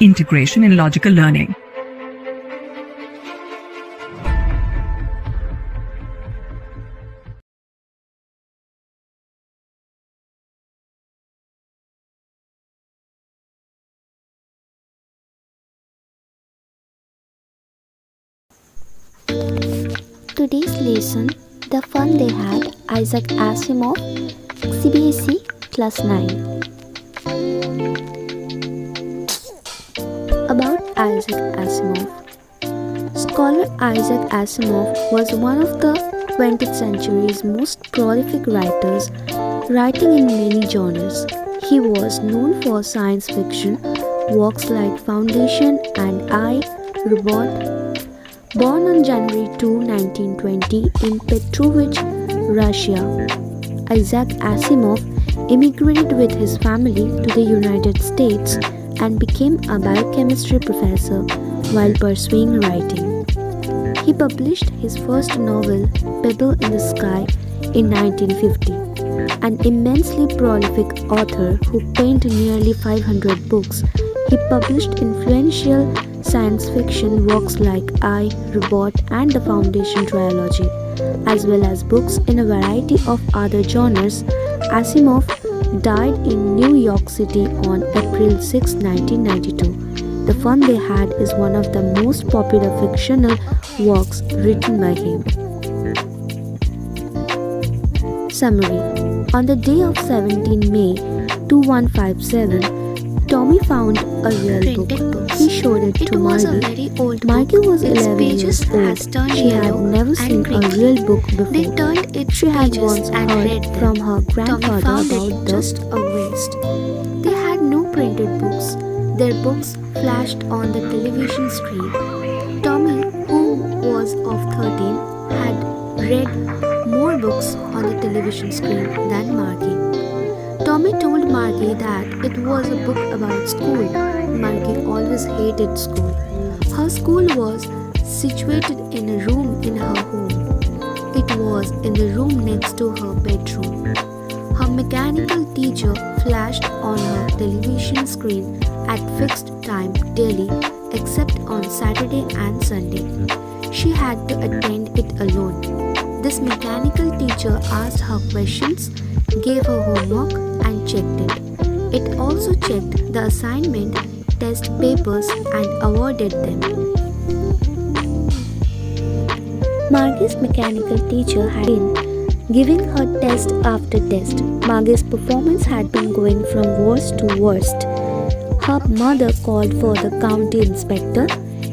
integration in logical learning. Today's lesson, The Fun They Had, Isaac Asimov, Cbse Class 9. About Isaac Asimov. Scholar Isaac Asimov was one of the 20th century's most prolific writers, writing in many genres. He was known for science fiction, works like Foundation and I, Robot. Born on January 2, 1920 in Petrovich, Russia, Isaac Asimov immigrated with his family to the United States and became a biochemistry professor while pursuing writing. He published his first novel, Pebble in the Sky, in 1950. An immensely prolific author who penned nearly 500 books, he published influential science fiction works like I, Robot and the Foundation trilogy, as well as books in a variety of other genres. Asimov died in New York City on April 6, 1992. The Fun They Had is one of the most popular fictional works written by him. Summary. On the day of 17 May 2157, Tommy found a real book. He showed it to Margie. Margie was 11 years old. She had never seen a real book before. She had once heard from her grandfather about just a waste. They had no printed books. Their books flashed on the television screen. Tommy, who was of 13, had read more books on the television screen than Margie. Tommy told Margie that it was a book about school. Margie always hated school. Her school was situated in a room in her home. It was in the room next to her bedroom. Her mechanical teacher flashed on her television screen at fixed time daily except on Saturday and Sunday. She had to attend it alone. This mechanical teacher asked her questions, gave her homework and checked it. It also checked the assignment, test papers and awarded them. Margie's mechanical teacher had been giving her test after test. Margie's performance had been going from worst to worst. Her mother called for the county inspector.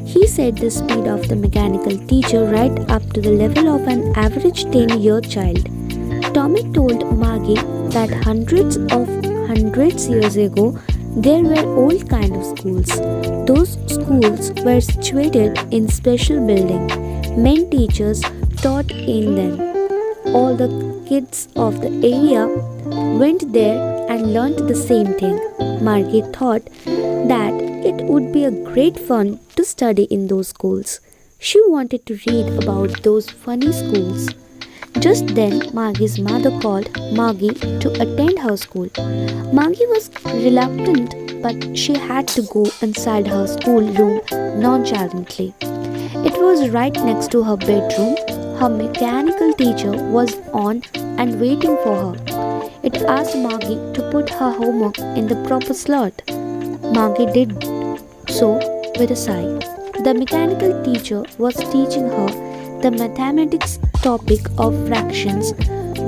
He set the speed of the mechanical teacher right up to the level of an average 10-year child. Tommy told Margie that hundreds years ago, there were all kinds of schools. Those schools were situated in special buildings. Men teachers taught in them. All the kids of the area went there and learned the same thing. Margie thought that it would be a great fun to study in those schools. She wanted to read about those funny schools. Just then, Margie's mother called Margie to attend her school. Margie was reluctant, but she had to go inside her schoolroom nonchalantly. It was right next to her bedroom. Her mechanical teacher was on and waiting for her. It asked Margie to put her homework in the proper slot. Margie did so with a sigh. The mechanical teacher was teaching her the mathematics topic of fractions,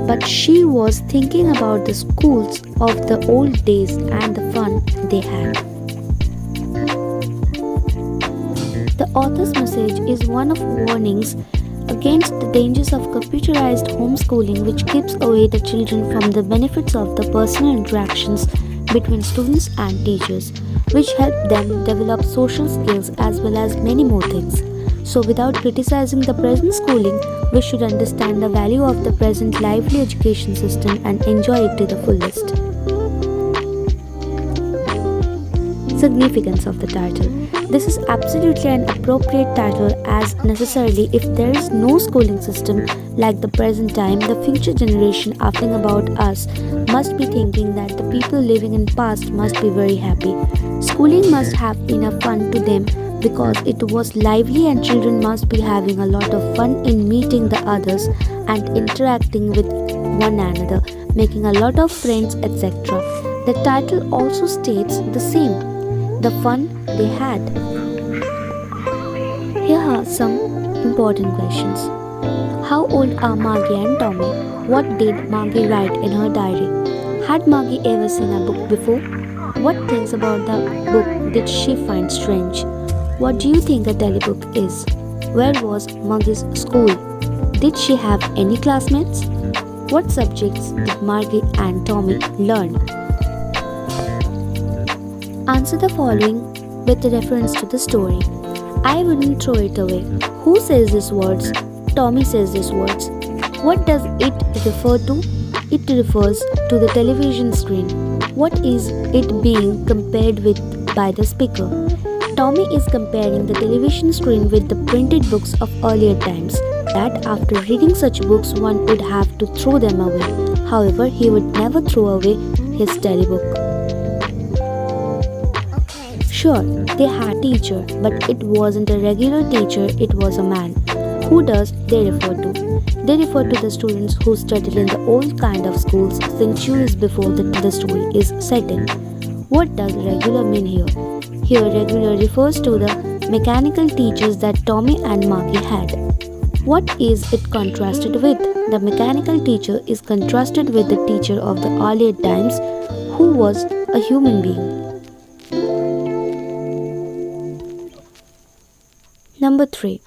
but she was thinking about the schools of the old days and the fun they had. The author's message is one of warnings against the dangers of computerized homeschooling, which keeps away the children from the benefits of the personal interactions between students and teachers, which help them develop social skills as well as many more things. So without criticizing the present schooling, we should understand the value of the present lively education system and enjoy it to the fullest. Significance of the title. This is absolutely an appropriate title as necessarily if there is no schooling system like the present time, the future generation asking about us must be thinking that the people living in past must be very happy. Schooling must have been a fun to them because it was lively and children must be having a lot of fun in meeting the others and interacting with one another, making a lot of friends, etc. The title also states the same. The fun they had. Here are some important questions. How old are Margie and Tommy? What did Margie write in her diary? Had Margie ever seen a book before? What things about the book did she find strange? What do you think a telebook is? Where was Margie's school? Did she have any classmates? What subjects did Margie and Tommy learn? Answer the following with reference to the story. I wouldn't throw it away. Who says these words? Tommy says these words. What does it refer to? It refers to the television screen. What is it being compared with by the speaker? Tommy is comparing the television screen with the printed books of earlier times, that after reading such books one would have to throw them away. However, he would never throw away his telebook. Sure, they had a teacher, but it wasn't a regular teacher, it was a man. Who does they refer to? They refer to the students who studied in the old kind of schools centuries before the story is set in. What does regular mean here? Here regular refers to the mechanical teachers that Tommy and Margie had. What is it contrasted with? The mechanical teacher is contrasted with the teacher of the earlier times who was a human being. Number 3.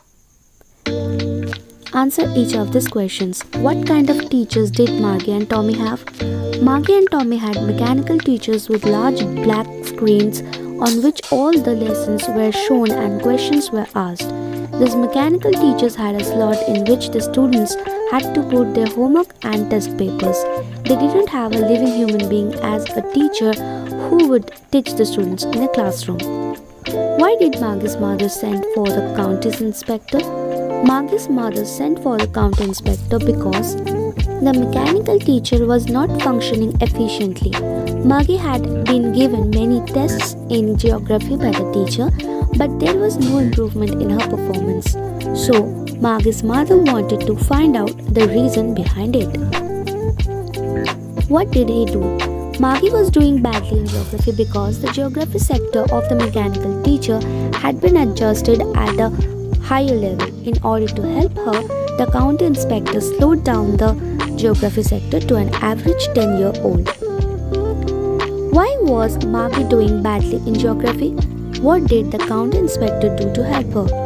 Answer each of these questions. What kind of teachers did Margie and Tommy have? Margie and Tommy had mechanical teachers with large black screens on which all the lessons were shown and questions were asked. These mechanical teachers had a slot in which the students had to put their homework and test papers. They didn't have a living human being as a teacher who would teach the students in a classroom. Why did Margie's mother send for the county inspector? Margie's mother sent for the county inspector because the mechanical teacher was not functioning efficiently. Margie had been given many tests in geography by the teacher, but there was no improvement in her performance. So, Margie's mother wanted to find out the reason behind it. What did he do? Margie was doing badly in geography because the geography sector of the mechanical teacher had been adjusted at a higher level. In order to help her, the county inspector slowed down the geography sector to an average 10-year-old. Why was Margie doing badly in geography? What did the county inspector do to help her?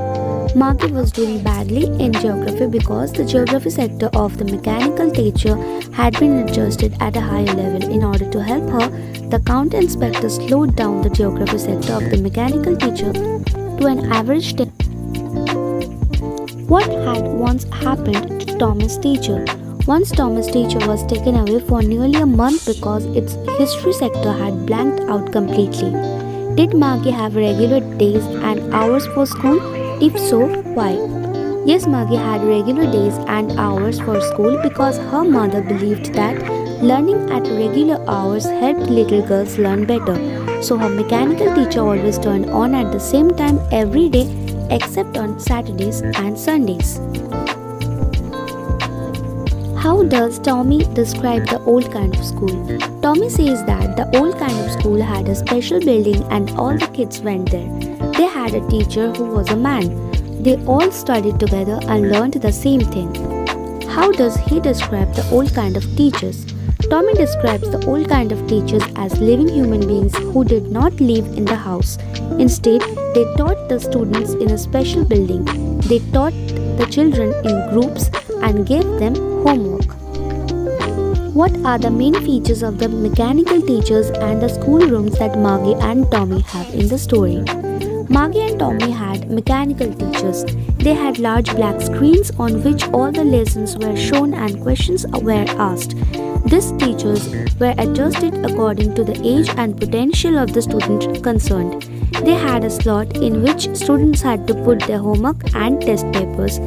Margie was doing badly in geography because the geography sector of the mechanical teacher had been adjusted at a higher level. In order to help her, the county inspector slowed down the geography sector of the mechanical teacher to an average 10. What had once happened to Thomas' teacher? Once Thomas' teacher was taken away for nearly a month because its history sector had blanked out completely. Did Margie have regular days and hours for school? If so, why? Yes, Margie had regular days and hours for school because her mother believed that learning at regular hours helped little girls learn better. So her mechanical teacher always turned on at the same time every day except on Saturdays and Sundays. How does Tommy describe the old kind of school? Tommy says that the old kind of school had a special building and all the kids went there. They had a teacher who was a man. They all studied together and learned the same thing. How does he describe the old kind of teachers? Tommy describes the old kind of teachers as living human beings who did not live in the house. Instead, they taught the students in a special building. They taught the children in groups and gave them homework. What are the main features of the mechanical teachers and the schoolrooms that Margie and Tommy have in the story? Margie and Tommy had mechanical teachers. They had large black screens on which all the lessons were shown and questions were asked. These teachers were adjusted according to the age and potential of the student concerned. They had a slot in which students had to put their homework and test papers.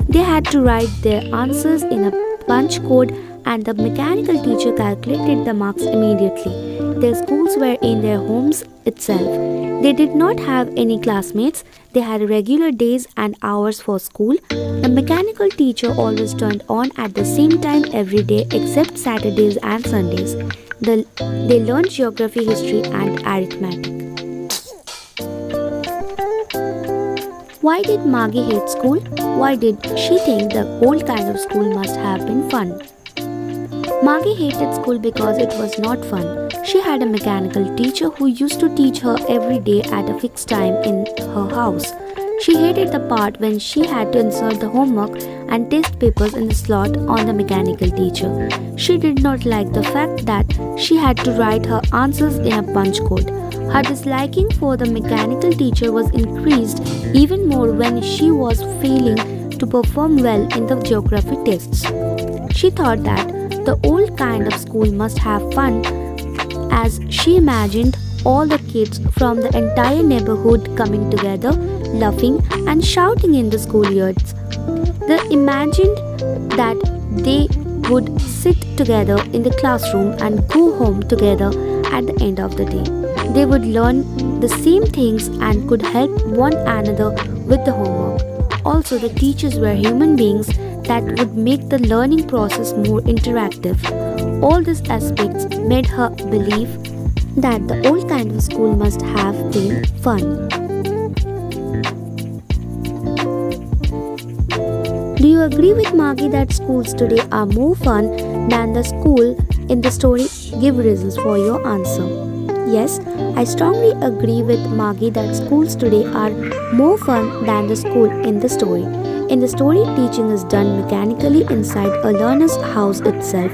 They had to write their answers in a punch code, and the mechanical teacher calculated the marks immediately. Their schools were in their homes itself. They did not have any classmates. They had regular days and hours for school. The mechanical teacher always turned on at the same time every day except Saturdays and Sundays. They learned geography, history, and arithmetic. Why did Maggie hate school? Why did she think the old kind of school must have been fun? Maggie hated school because it was not fun. She had a mechanical teacher who used to teach her every day at a fixed time in her house. She hated the part when she had to insert the homework and test papers in the slot on the mechanical teacher. She did not like the fact that she had to write her answers in a punch code. Her disliking for the mechanical teacher was increased even more when she was failing to perform well in the geography tests. She thought that the old kind of school must have fun, as she imagined all the kids from the entire neighborhood coming together, laughing and shouting in the schoolyards. They imagined that they would sit together in the classroom and go home together at the end of the day. They would learn the same things and could help one another with the homework. Also, the teachers were human beings that would make the learning process more interactive. All these aspects made her believe that the old kind of school must have been fun. Do you agree with Maggie that schools today are more fun than the school in the story? Give reasons for your answer. Yes, I strongly agree with Maggie that schools today are more fun than the school in the story. In the story, teaching is done mechanically inside a learner's house itself.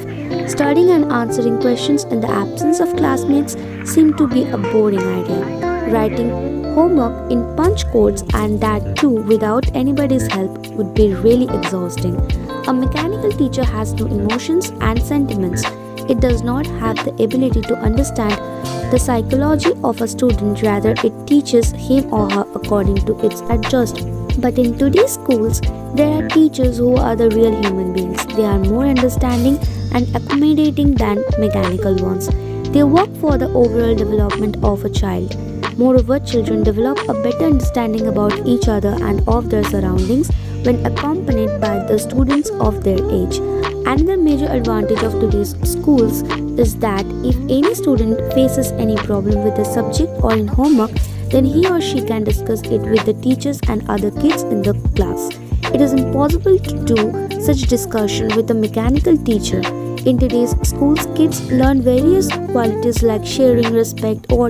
Studying and answering questions in the absence of classmates seemed to be a boring idea. Writing homework in punch codes, and that too without anybody's help, would be really exhausting. A mechanical teacher has no emotions and sentiments. It does not have the ability to understand the psychology of a student, rather it teaches him or her according to its adjustment. But in today's schools, there are teachers who are the real human beings. They are more understanding and accommodating than mechanical ones. They work for the overall development of a child. Moreover, children develop a better understanding about each other and of their surroundings when accompanied by the students of their age. Another major advantage of today's schools is that if any student faces any problem with a subject or in homework, then he or she can discuss it with the teachers and other kids in the class. It is impossible to do such discussion with a mechanical teacher. In today's schools, kids learn various qualities like sharing, respect, or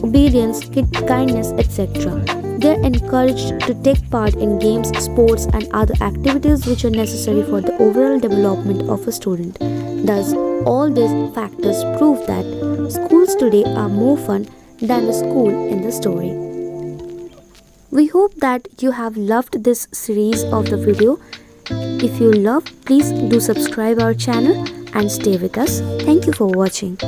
obedience, kindness, etc. They are encouraged to take part in games, sports, and other activities which are necessary for the overall development of a student. Thus, all these factors prove that schools today are more fun than the school in the story. We hope that you have loved this series of the video. If you love, please do subscribe our channel and stay with us. Thank you for watching.